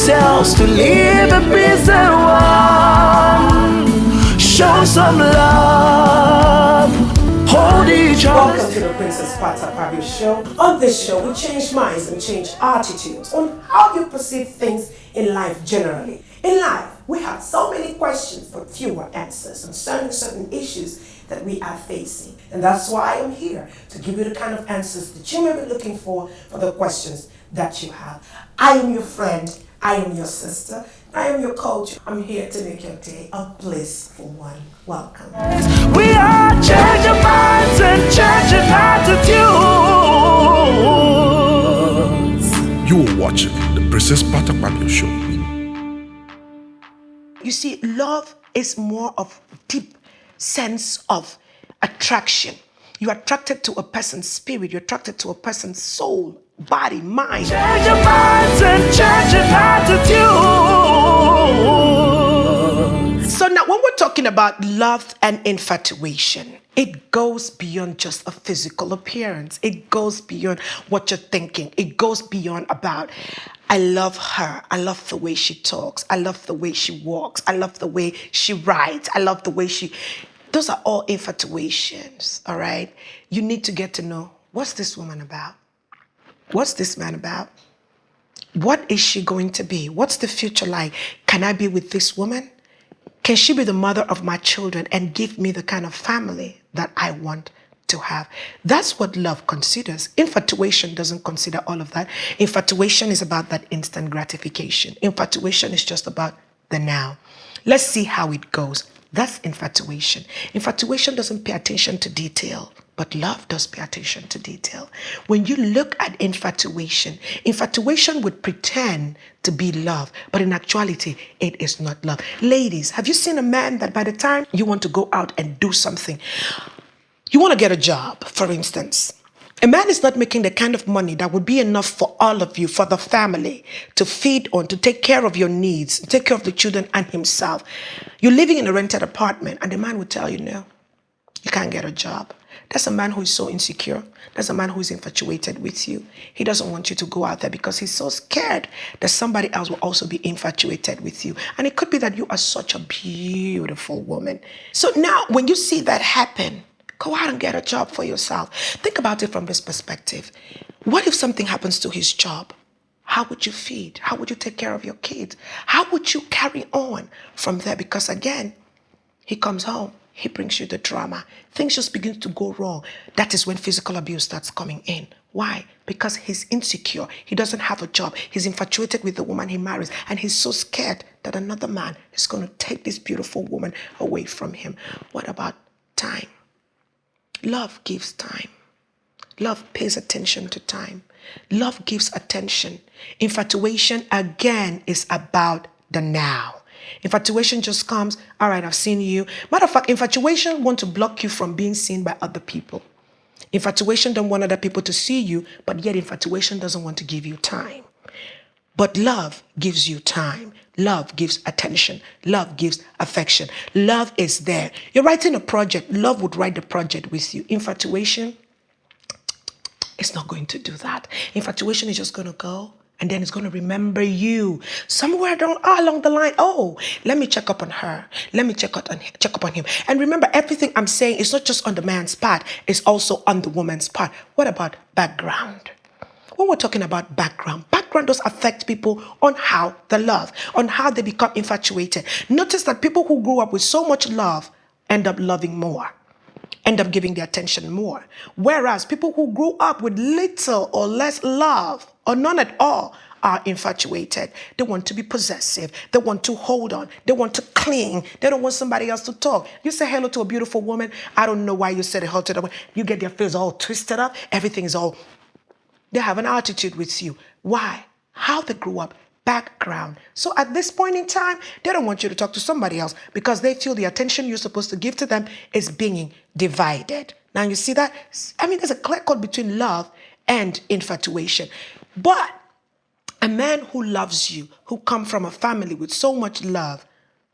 yourselves to leave the prison one. Show some love. Hold each other. Welcome to the Princess Pata Pabio Show. On this show, we change minds and change attitudes on how you perceive things in life generally. In life, we have so many questions but fewer answers concerning certain issues that we are facing. And that's why I'm here to give you the kind of answers that you may be looking for the questions that you have. I am your friend. I am your sister. I am your coach. I'm here to make your day a blissful one. Welcome. We are changing minds and changing attitudes. You are watching the Princess Pata Pabio Show. You see, love is more of deep sense of attraction. You're attracted to a person's spirit. You're attracted to a person's soul, body, mind. Change your minds and change your attitudes. So now when we're talking about love and infatuation, it goes beyond just a physical appearance. It goes beyond what you're thinking. It goes beyond about, I love her. I love the way she talks. I love the way she walks. I love the way she writes. I love the way those are all infatuations, all right? You need to get to know, what's this woman about? What's this man about? What is she going to be? What's the future like? Can I be with this woman? Can she be the mother of my children and give me the kind of family that I want to have? That's what love considers. Infatuation doesn't consider all of that. Infatuation is about that instant gratification. Infatuation is just about the now. Let's see how it goes. That's infatuation. Infatuation doesn't pay attention to detail, but love does pay attention to detail. When you look at infatuation would pretend to be love, but in actuality, it is not love. Ladies, have you seen a man that by the time you want to go out and do something, you want to get a job, for instance, a man is not making the kind of money that would be enough for all of you, for the family, to feed on, to take care of your needs, take care of the children and himself. You're living in a rented apartment and the man would tell you, no, you can't get a job. That's a man who is so insecure. That's a man who is infatuated with you. He doesn't want you to go out there because he's so scared that somebody else will also be infatuated with you. And it could be that you are such a beautiful woman. So now when you see that happen, go out and get a job for yourself. Think about it from this perspective. What if something happens to his job? How would you feed? How would you take care of your kids? How would you carry on from there? Because again, he comes home, he brings you the drama. Things just begin to go wrong. That is when physical abuse starts coming in. Why? Because he's insecure. He doesn't have a job. He's infatuated with the woman he marries. And he's so scared that another man is going to take this beautiful woman away from him. What about time? Love gives time. Love pays attention to time. Love gives attention. Infatuation, again, is about the now. Infatuation just comes, all right, I've seen you. Matter of fact, infatuation wants to block you from being seen by other people. Infatuation don't want other people to see you, but yet infatuation doesn't want to give you time. But love gives you time. Love gives attention. Love gives affection. Love is there. You're writing a project. Love would write the project with you. Infatuation, it's not going to do that. Infatuation is just going to go and then it's going to remember you somewhere along the line. Oh, let me check up on her. Let me check up on him. And remember, everything I'm saying is not just on the man's part. It's also on the woman's part. What about background? When we're talking about background does affect people on how they love, on how they become infatuated. Notice that people who grew up with so much love end up loving more, end up giving their attention more. Whereas people who grew up with little or less love or none at all are infatuated. They want to be possessive. They want to hold on. They want to cling. They don't want somebody else to talk. You say hello to a beautiful woman. I don't know why you said hello to them. You get their face all twisted up. Everything is all... They have an attitude with you. Why? How they grew up, background. So at this point in time, they don't want you to talk to somebody else because they feel the attention you're supposed to give to them is being divided. Now you see that? I mean, there's a clear cut between love and infatuation. But a man who loves you, who comes from a family with so much love,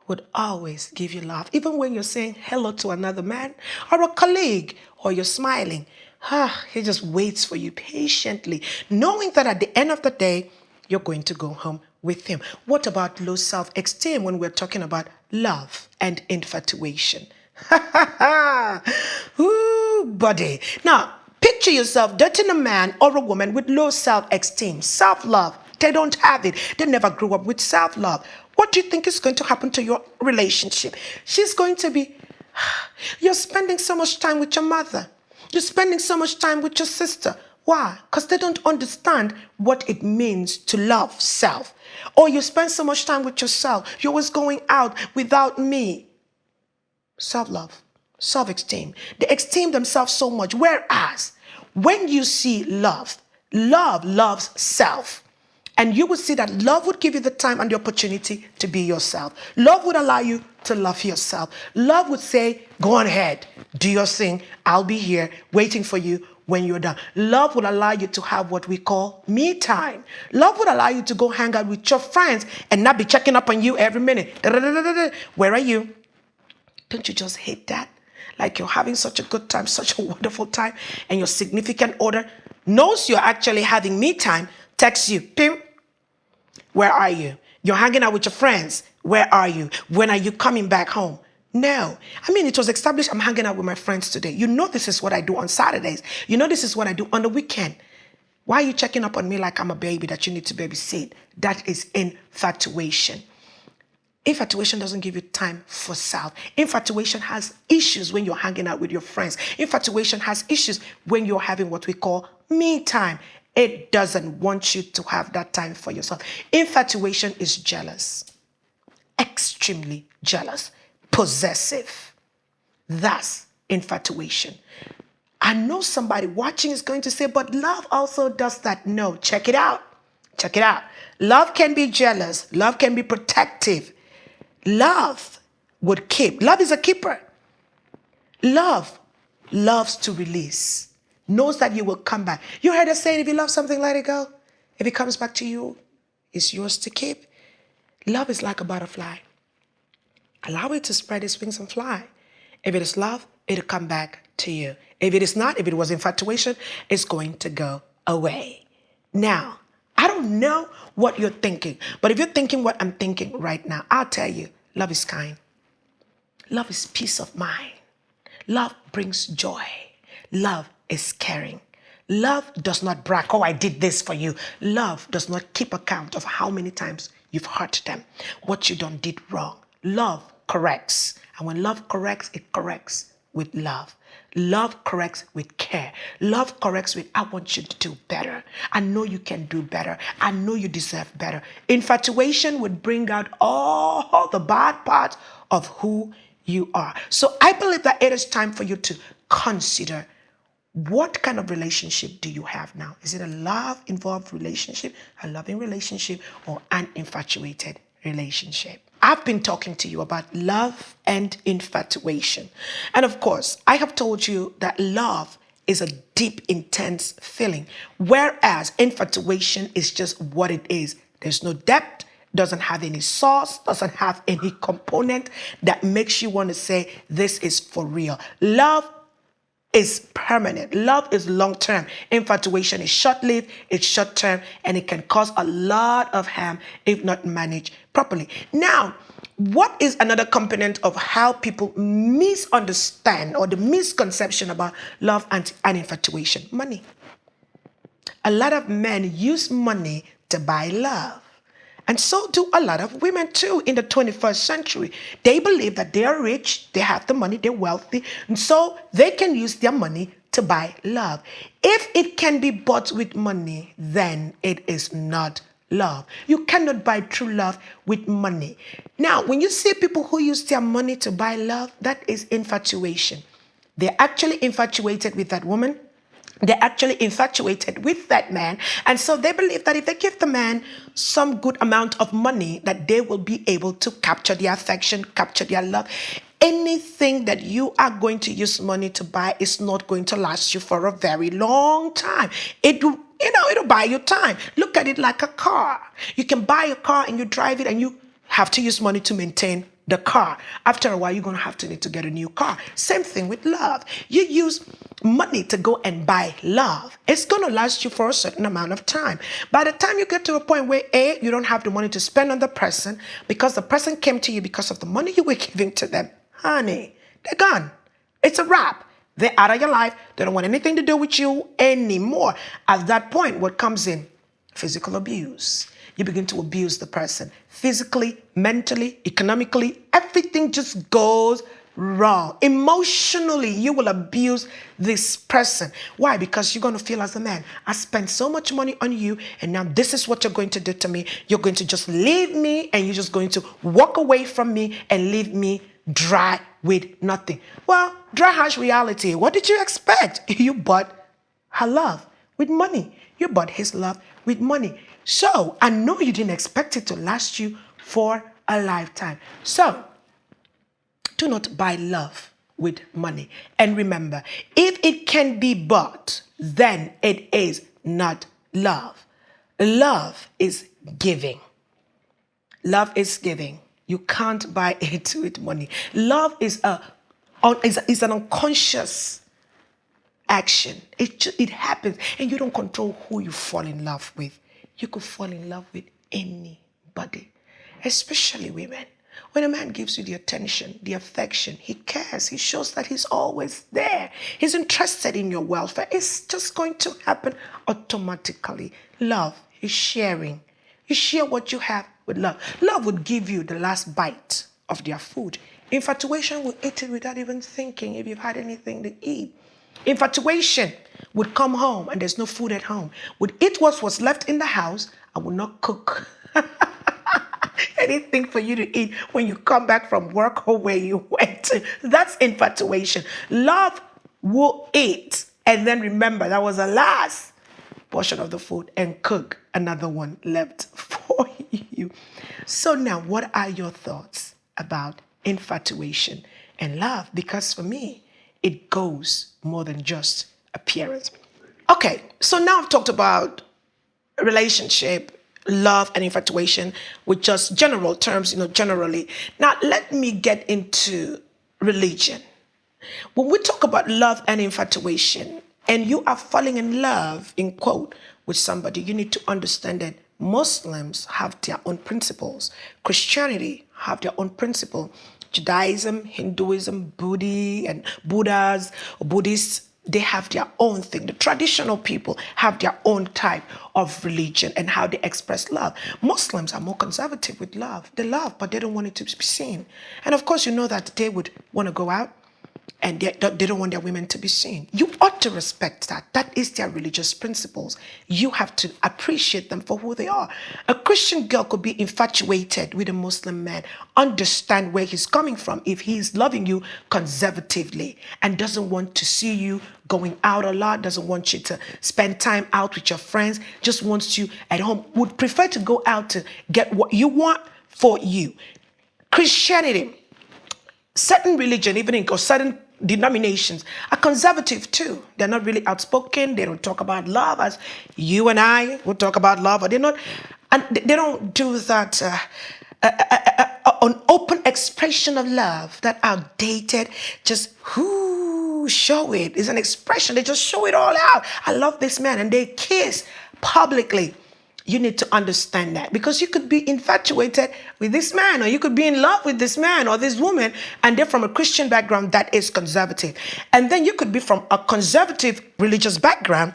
would always give you love. Even when you're saying hello to another man or a colleague or you're smiling, he just waits for you patiently, knowing that at the end of the day, you're going to go home with him. What about low self-esteem when we're talking about love and infatuation? Ooh, buddy. Now, picture yourself dating a man or a woman with low self-esteem, self-love. They don't have it. They never grew up with self-love. What do you think is going to happen to your relationship? She's going to be, you're spending so much time with your mother. You're spending so much time with your sister. Why? Because they don't understand what it means to love self. Or you spend so much time with yourself. You're always going out without me. Self-love, self-esteem. They esteem themselves so much. Whereas when you see love, love loves self. And you will see that love would give you the time and the opportunity to be yourself. Love would allow you to love yourself. Love would say, go on ahead, do your thing. I'll be here waiting for you when you're done. Love would allow you to have what we call me time. Love would allow you to go hang out with your friends and not be checking up on you every minute. Where are you? Don't you just hate that? Like you're having such a good time, such a wonderful time, and your significant other knows you're actually having me time, texts you, Pim, where are you? You're hanging out with your friends. Where are you? When are you coming back home? No. I mean, it was established I'm hanging out with my friends today. You know this is what I do on Saturdays. You know this is what I do on the weekend. Why are you checking up on me like I'm a baby that you need to babysit? That is infatuation. Infatuation doesn't give you time for self. Infatuation has issues when you're hanging out with your friends. Infatuation has issues when you're having what we call me time. It doesn't want you to have that time for yourself. Infatuation is jealous, extremely jealous, possessive. That's infatuation. I know somebody watching is going to say, but love also does that. No, check it out. Check it out. Love can be jealous. Love can be protective. Love would keep. Love is a keeper. Love loves to release. Knows that you will come back. You heard us saying, if you love something, let it go. If it comes back to you, it's yours to keep. Love is like a butterfly. Allow it to spread its wings and fly. If it is love, it'll come back to you. If it is not, if it was infatuation, it's going to go away. Now, I don't know what you're thinking, but if you're thinking what I'm thinking right now, I'll tell you, love is kind. Love is peace of mind. Love brings joy. Love is caring. Love does not brag, oh, I did this for you. Love does not keep account of how many times you've hurt them, what you done did wrong. Love corrects. And when love corrects, it corrects with love. Love corrects with care. Love corrects with, I want you to do better. I know you can do better. I know you deserve better. Infatuation would bring out all the bad parts of who you are. So I believe that it is time for you to consider, what kind of relationship do you have now? Is it a love-involved relationship, a loving relationship, or an infatuated relationship? I've been talking to you about love and infatuation. And of course, I have told you that love is a deep, intense feeling, whereas infatuation is just what it is. There's no depth, doesn't have any sauce, doesn't have any component that makes you want to say, this is for real. Love is permanent. Love is long-term. Infatuation is short-lived, it's short-term, and it can cause a lot of harm if not managed properly. Now, what is another component of how people misunderstand, or the misconception about love and infatuation? Money. A lot of men use money to buy love. And so do a lot of women too in the 21st century. They believe that they are rich, they have the money, they're wealthy, and so they can use their money to buy love. If it can be bought with money, then it is not love. You cannot buy true love with money. Now, when you see people who use their money to buy love, that is infatuation. They're actually infatuated with that woman. They're actually infatuated with that man. And so they believe that if they give the man some good amount of money, that they will be able to capture their affection, capture their love. Anything that you are going to use money to buy is not going to last you for a very long time. It'll buy you time. Look at it like a car. You can buy a car and you drive it and you have to use money to maintain the car. After a while, you're going to have to need to get a new car. Same thing with love. You use money to go and buy love. It's going to last you for a certain amount of time. By the time you get to a point where A, you don't have the money to spend on the person because the person came to you because of the money you were giving to them, honey, they're gone. It's a wrap. They're out of your life. They don't want anything to do with you anymore. At that point, what comes in? Physical abuse. You begin to abuse the person physically, mentally, economically. Everything just goes wrong. Emotionally, you will abuse this person. Why? Because you're going to feel as a man, I spent so much money on you, and now this is what you're going to do to me. You're going to just leave me, and you're just going to walk away from me and leave me dry with nothing. Well, dry harsh reality. What did you expect? You bought her love with money. You bought his love with money. So I know you didn't expect it to last you for a lifetime. So do not buy love with money. And remember, if it can be bought, then it is not love. Love is giving. Love is giving. You can't buy it with money. Love is an unconscious action. It happens, and you don't control who you fall in love with. You could fall in love with anybody, especially women. When a man gives you the attention, the affection, he cares, he shows that he's always there. He's interested in your welfare. It's just going to happen automatically. Love is sharing. You share what you have with love. Love would give you the last bite of their food. Infatuation will eat it without even thinking if you've had anything to eat. Infatuation would come home and there's no food at home. Would eat what was left in the house and would not cook anything for you to eat when you come back from work or where you went. That's infatuation. Love will eat and then remember that was the last portion of the food and cook another one left for you. So now, what are your thoughts about infatuation and love? Because for me, it goes more than just appearance. Okay, so now I've talked about relationship, love, and infatuation with just general terms, generally. Now, let me get into religion. When we talk about love and infatuation, and you are falling in love, in quote, with somebody, you need to understand that Muslims have their own principles. Christianity have their own principle. Judaism, Hinduism, Buddhists, they have their own thing. The traditional people have their own type of religion and how they express love. Muslims are more conservative with love. They love, but they don't want it to be seen. And of course, you know that they would want to go out and they don't want their women to be seen. You ought to respect that. That is their religious principles. You have to appreciate them for who they are. A Christian girl could be infatuated with a Muslim man, understand where he's coming from if he's loving you conservatively and doesn't want to see you going out a lot, doesn't want you to spend time out with your friends, just wants you at home, would prefer to go out to get what you want for you. Christianity, certain religion, or certain denominations are conservative too. They're not really outspoken. They don't talk about love as you and I would talk about love, or they don't do that an open expression of love, that outdated, just show it. It's an expression. They just show it all out. I love this man, and they kiss publicly. You need to understand that, because you could be infatuated with this man, or you could be in love with this man or this woman, and they're from a Christian background that is conservative. And then you could be from a conservative religious background,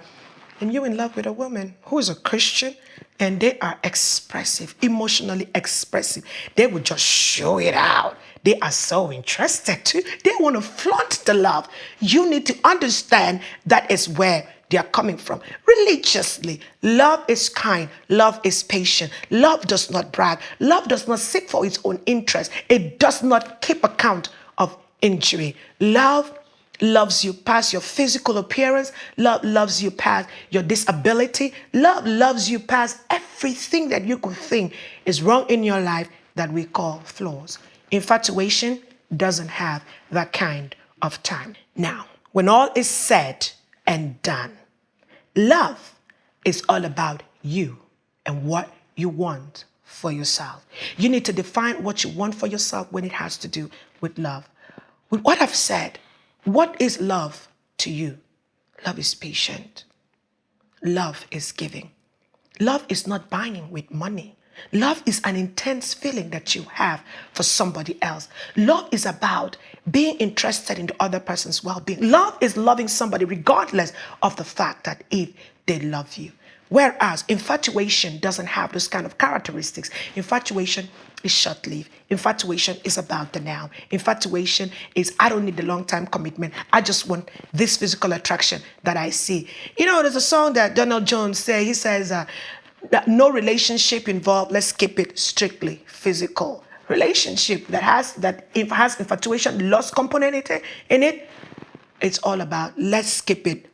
and you're in love with a woman who is a Christian, and they are expressive, emotionally expressive. They would just show it out. They are so interested too. They want to flaunt the love. You need to understand that is where they are coming from. Religiously, love is kind, love is patient, love does not brag, love does not seek for its own interest, it does not keep account of injury. Love loves you past your physical appearance, love loves you past your disability, love loves you past everything that you could think is wrong in your life that we call flaws. Infatuation doesn't have that kind of time. Now, when all is said and done, love is all about you and what you want for yourself. You need to define what you want for yourself when it has to do with love. With what I've said, what is love to you? Love is patient. Love is giving. Love is not buying with money. Love is an intense feeling that you have for somebody else. Love is about being interested in the other person's well-being. Love is loving somebody regardless of the fact that if they love you. Whereas infatuation doesn't have those kind of characteristics. Infatuation is short-lived. Infatuation is about the now. Infatuation is, I don't need the long-term commitment. I just want this physical attraction that I see. You know, there's a song that Donald Jones says. He says that no relationship involved, let's keep it strictly physical. Relationship that has infatuation, lust component in it, it's all about let's keep it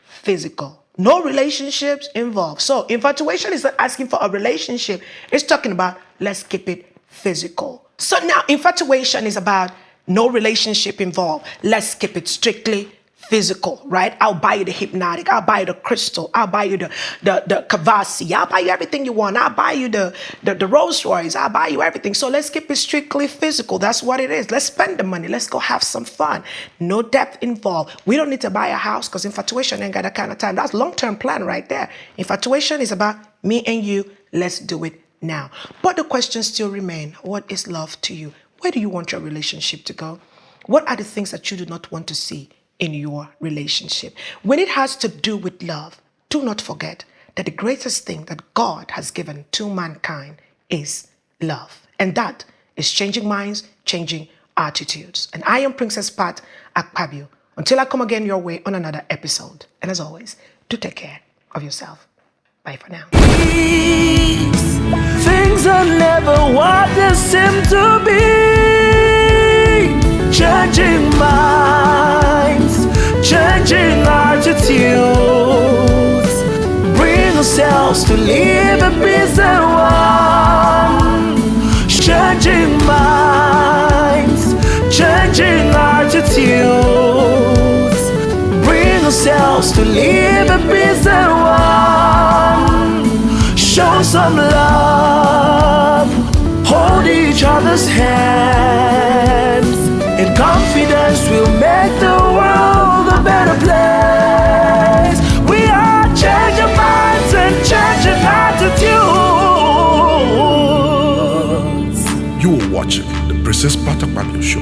physical. No relationships involved. So infatuation is not asking for a relationship. It's talking about let's keep it physical. So now infatuation is about no relationship involved. Let's keep it strictly physical, right? I'll buy you the hypnotic. I'll buy you the crystal. I'll buy you the Kavasi. I'll buy you everything you want. I'll buy you the Rolls Royce. I'll buy you everything. So let's keep it strictly physical. That's what it is. Let's spend the money. Let's go have some fun. No depth involved. We don't need to buy a house because infatuation ain't got that kind of time. That's long-term plan right there. Infatuation is about me and you. Let's do it now. But the questions still remain. What is love to you? Where do you want your relationship to go? What are the things that you do not want to see in your relationship? When it has to do with love, do not forget that the greatest thing that God has given to mankind is love. And that is changing minds, changing attitudes. And I am Princess Pat Akpabio. Until I come again your way on another episode. And as always, do take care of yourself. Bye for now. Things are never what they seem to be. Changing minds, changing attitudes. Bring ourselves to live a peace and one. Changing minds, changing attitudes. Bring ourselves to live a peace and one. Show some love, hold each other's hands. In confidence we'll make the world a better place. We are changing minds and changing attitudes. You are watching the Princess Pat Akpabio Show.